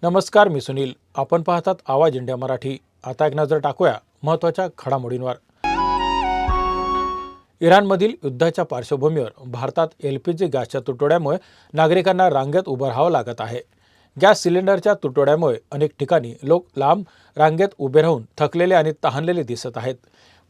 नमस्कार, मी सुनील. आपण पाहतात आवाज इंडिया मराठी. आता एक नजर टाकूया महत्त्वाच्या घडामोडींवर. इराणमधील युद्धाच्या पार्श्वभूमीवर भारतात LPG गॅसच्या तुटवड्यामुळे नागरिकांना रांगेत उभं राहावं लागत आहे. गॅस सिलेंडरच्या तुटवड्यामुळे अनेक ठिकाणी लोक लांब रांगेत उभे राहून थकलेले आणि तहानलेले दिसत आहेत.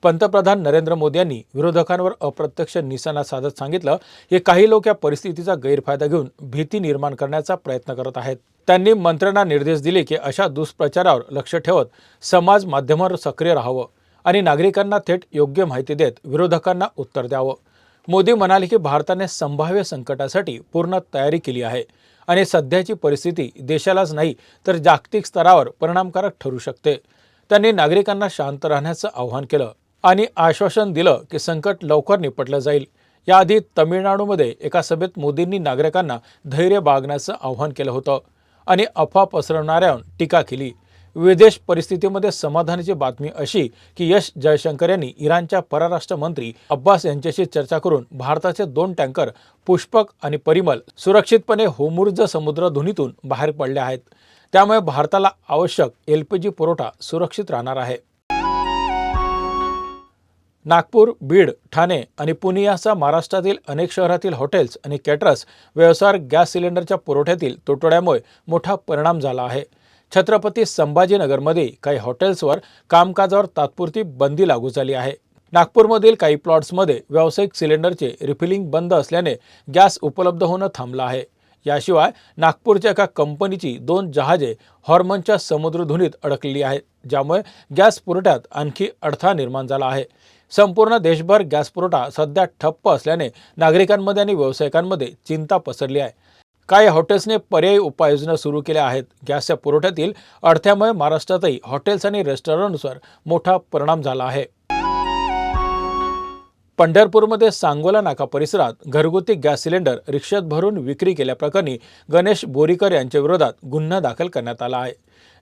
पंतप्रधान नरेंद्र मोदी यांनी विरोधकांवर अप्रत्यक्ष निशाणा साधत सांगितलं की काही लोक या परिस्थितीचा गैरफायदा घेऊन भीती निर्माण करण्याचा प्रयत्न करत आहेत. त्यांनी मंत्र्यांना निर्देश दिले की अशा दुष्प्रचारावर लक्ष ठेवत समाज माध्यमांवर सक्रिय राहावं आणि नागरिकांना थेट योग्य माहिती देत विरोधकांना उत्तर द्यावं. मोदी म्हणाले की भारताने संभाव्य संकटासाठी पूर्ण तयारी केली आहे आणि सध्याची परिस्थिती देशालाच नाही तर जागतिक स्तरावर परिणामकारक ठरू शकते. त्यांनी नागरिकांना शांत राहण्याचं आवाहन केलं आणि आश्वासन दिलं की संकट लवकर निपटलं जाईल. याआधी तमिळनाडूमध्ये एका सभेत मोदींनी नागरिकांना धैर्य बाळगण्याचं आवाहन केलं होतं आणि अफवा पसरवणाऱ्यांवर टीका केली. विदेश परिस्थितीमध्ये समाधानाची बातमी अशी की एस जयशंकर यांनी इराणच्या परराष्ट्र मंत्री अब्बास यांच्याशी चर्चा करून भारताचे 2 टँकर पुष्पक आणि परिमल सुरक्षितपणे होर्मुझ समुद्रधुनीतून बाहेर पडले आहेत. त्यामुळे भारताला आवश्यक LPG पुरवठा सुरक्षित राहणार आहे. नागपूर, बीड, ठाणे आणि पुणे यासह महाराष्ट्रातील अनेक शहरातील हॉटेल्स आणि कॅटरर्स व्यवसायावर गॅस सिलेंडरच्या पुरवठ्यातील तुटवड्यामुळे मोठा परिणाम झाला आहे. छत्रपती संभाजीनगरमध्ये काही हॉटेल्सवर कामकाजावर तात्पुरती बंदी लागू झाली आहे. नागपूरमधील काही प्लॉट्समध्ये व्यावसायिक सिलेंडरचे रिफिलिंग बंद असल्याने गॅस उपलब्ध होणं थांबलं आहे. याशिवाय नागपूरच्या एका कंपनीची 2 जहाजे हॉर्मनच्या समुद्रधुनीत अडकलेली आहेत, ज्यामुळे गॅस पुरवठ्यात आणखी अडथळा निर्माण झाला आहे. संपूर्ण देशभर गॅस पुरवठा सध्या ठप्प असल्याने नागरिकांमध्ये आणि व्यावसायिकांमध्ये चिंता पसरली आहे. काही हॉटेल्सने पर्यायी उपाययोजना सुरू केल्या आहेत. गॅसच्या पुरवठ्यातील अडथळ्यामुळे महाराष्ट्रातही हॉटेल्स आणि रेस्टॉरंट्सवर मोठा परिणाम झाला आहे. पंढरपूरमध्ये सांगोला नाका परिसरात घरगुती गॅस सिलेंडर रिक्षात भरून विक्री केल्याप्रकरणी गणेश बोरीकर यांच्या विरोधात गुन्हा दाखल करण्यात आला आहे.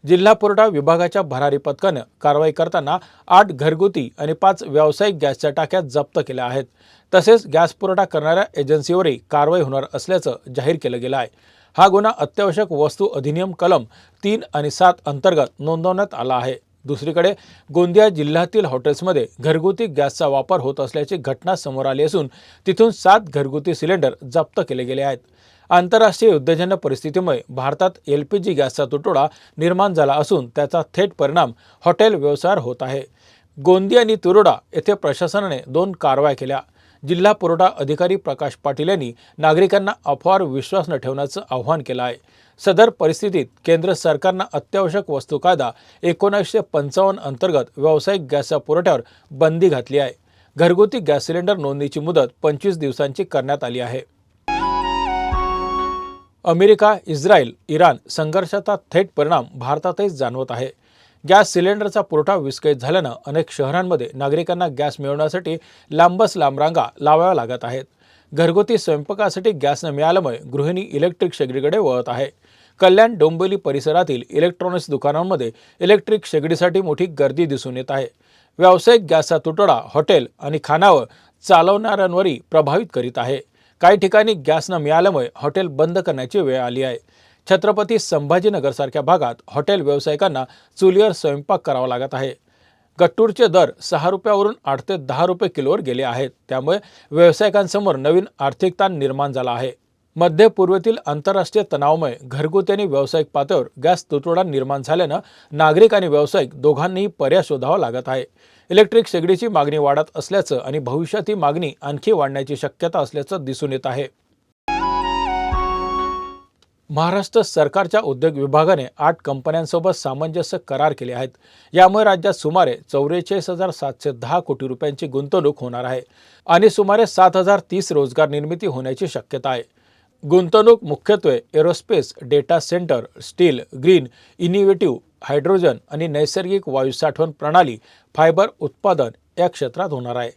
जिल्हा पुरवठा विभागाच्या भरारी पथकानं कारवाई करताना 8 घरगुती आणि 5 व्यावसायिक गॅसच्या टाक्या जप्त केल्या आहेत. तसेच गॅस पुरवठा करणाऱ्या एजन्सीवरही कारवाई होणार असल्याचं जाहीर केलं गेलं आहे. हा गुन्हा अत्यावश्यक वस्तू अधिनियम कलम 3 आणि 7 अंतर्गत नोंदवण्यात आला आहे. दुसरीकडे गोंदिया जिल्ह्यातील हॉटेल्समध्ये घरगुती गॅसचा वापर होत असल्याची घटना समोर आली असून तिथून 7 घरगुती सिलेंडर जप्त केले गेले आहेत. आंतरराष्ट्रीय युद्धजन्य परिस्थितीमुळे भारतात LPG गॅसचा तुटवडा निर्माण झाला असून त्याचा थेट परिणाम हॉटेल व्यवसायावर होत आहे. गोंदिया आणि तिरोडा येथे प्रशासनाने 2 कारवाया केल्या. जिल्हा पुरवठा अधिकारी प्रकाश पाटील यांनी नागरिकांना अफवावर विश्वास न ठेवण्याचं आवाहन केलं आहे. सदर परिस्थितीत केंद्र सरकारनं अत्यावश्यक वस्तू कायदा 1955 अंतर्गत व्यावसायिक गॅसच्या पुरवठ्यावर बंदी घातली आहे. घरगुती गॅस सिलेंडर नोंदणीची मुदत 25 दिवसांची करण्यात आली आहे. अमेरिका, इस्रायल, इराण संघर्षाचा थेट परिणाम भारतातही जाणवत आहे. गॅस सिलेंडरचा पुरवठा विस्कळीत झाल्यानं अनेक शहरांमध्ये नागरिकांना गॅस मिळवण्यासाठी लांबच लांब रांगा लावाव्या लागत आहेत. घरगुती स्वयंपाकासाठी गॅस न मिळाल्यामुळे गृहिणी इलेक्ट्रिक शेगडीकडे वळत आहे. कल्याण, डोंबिवली परिसरातील इलेक्ट्रॉनिक्स दुकानांमध्ये इलेक्ट्रिक शेगडीसाठी मोठी गर्दी दिसून येत आहे. व्यावसायिक गॅसचा तुटवडा हॉटेल आणि खानावळ चालवणाऱ्यांवरही प्रभावित करीत आहे. काही ठिकाणी गॅस न मिळाल्यामुळे हॉटेल बंद करण्याची वेळ आली आहे. छत्रपती संभाजीनगरसारख्या भागात हॉटेल व्यावसायिकांना चुलीवर स्वयंपाक करावा लागत आहे. गट्टूरचे दर 6 रुपयावरून 8 ते 10 रुपये किलोवर गेले आहेत. त्यामुळे व्यावसायिकांसमोर नवीन आर्थिक ताण निर्माण झाला आहे. मध्य पूर्वेतील आंतरराष्ट्रीय तणावामुळे घरगुती आणि व्यावसायिक पातळीवर गॅस तुटवडा निर्माण झाल्यानं नागरिक आणि व्यावसायिक दोघांनीही पर्याय शोधावा लागत आहे. इलेक्ट्रिक शेगडीची मागणी वाढत असल्याचं आणि भविष्यात ही मागणी आणखी वाढण्याची शक्यता असल्याचं दिसून येत आहे. महाराष्ट्र सरकारच्या उद्योग विभागाने 8 कंपन्यांसोबत सामंजस्य करार केले आहेत. यामुळे राज्यात सुमारे 44,710 कोटी रुपयांची गुंतवणूक होणार आहे आणि सुमारे 7,030 रोजगार निर्मिती होण्याची शक्यता आहे. गुंतवणूक मुख्यत्वे aerospace, data centre, steel, green, innovative, hydrogen आणि नैसर्गिक वायू साठवण प्रणाली, फायबर उत्पादन या क्षेत्रात होणार आहे.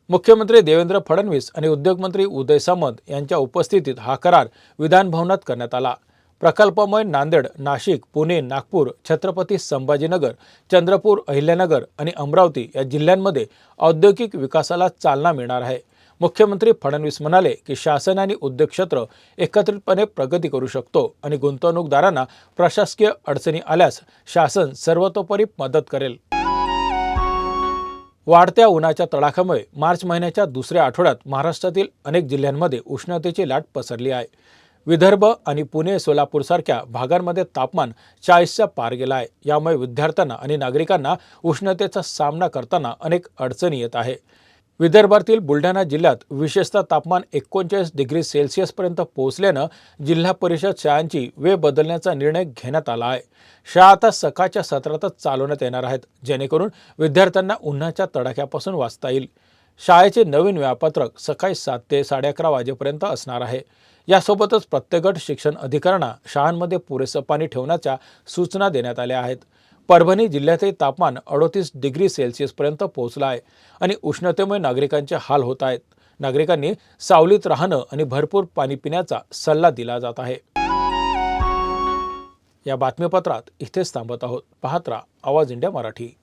मुख्यमंत्री देवेंद्र फडणवीस आणि उद्योगमंत्री उदय सामंत यांच्या उपस्थितीत हा करार विधानभवनात करण्यात आला. प्रकल्पामुळे नांदेड, नाशिक, पुणे, नागपूर, छत्रपती संभाजीनगर, चंद्रपूर, अहिल्यानगर आणि अमरावती या जिल्ह्यांमध्ये औद्योगिक विकासाला चालना मिळणार आहे. मुख्यमंत्री फडणवीस म्हणाले की शासन आणि उद्योग क्षेत्र एकत्रितपणे प्रगती करू शकतो आणि गुंतवणूकदारांना प्रशासकीय अडचणी आल्यास शासन सर्वतोपरी मदत करेल। वाढत्या उन्हाच्या तडाख्यामुळे मार्च महिन्याच्या दुसऱ्या आठवड्यात महाराष्ट्रातील अनेक जिल्ह्यांमध्ये उष्णतेची लाट पसरली आहे। विदर्भ आणि पुणे सोलापूरसारख्या भागांमध्ये तापमान 40च्या पार गेलं आहे। यामुळे विद्यार्थ्यांना आणि नागरिकांना उष्णतेचा सामना करताना अनेक अडचणी येत आहे। विदर्भातील बुलढाणा जिल्ह्यात विशेषतः तापमान 39 डिग्री सेल्सिअसपर्यंत पोहोचल्यानं जिल्हा परिषद शाळांची वेळ बदलण्याचा निर्णय घेण्यात आला आहे। शाळा आता सकाळच्या सत्रातच चालवण्यात येणार आहेत, जेणेकरून विद्यार्थ्यांना उन्हाच्या तडाख्यापासून वाचता येईल। शाळेचे नवीन वेळापत्रक सकाळी 7 ते 11:30 वाजेपर्यंत असणार आहे। यासोबतच प्रत्येक गट शिक्षण अधिकाऱ्यांना शाळांमध्ये पुरेसं पाणी ठेवण्याच्या सूचना देण्यात आल्या आहेत। परभणी जिल्ह्यातही तापमान 38 डिग्री सेल्सिअसपर्यंत पोहोचलं आहे आणि उष्णतेमुळे नागरिकांचे हाल होत आहेत। नागरिकांनी सावलीत राहणं आणि भरपूर पाणी पिण्याचा सल्ला दिला जात आहे। या बातमीपत्रात इथेच थांबत आहोत। पाहत राहा आवाज इंडिया मराठी।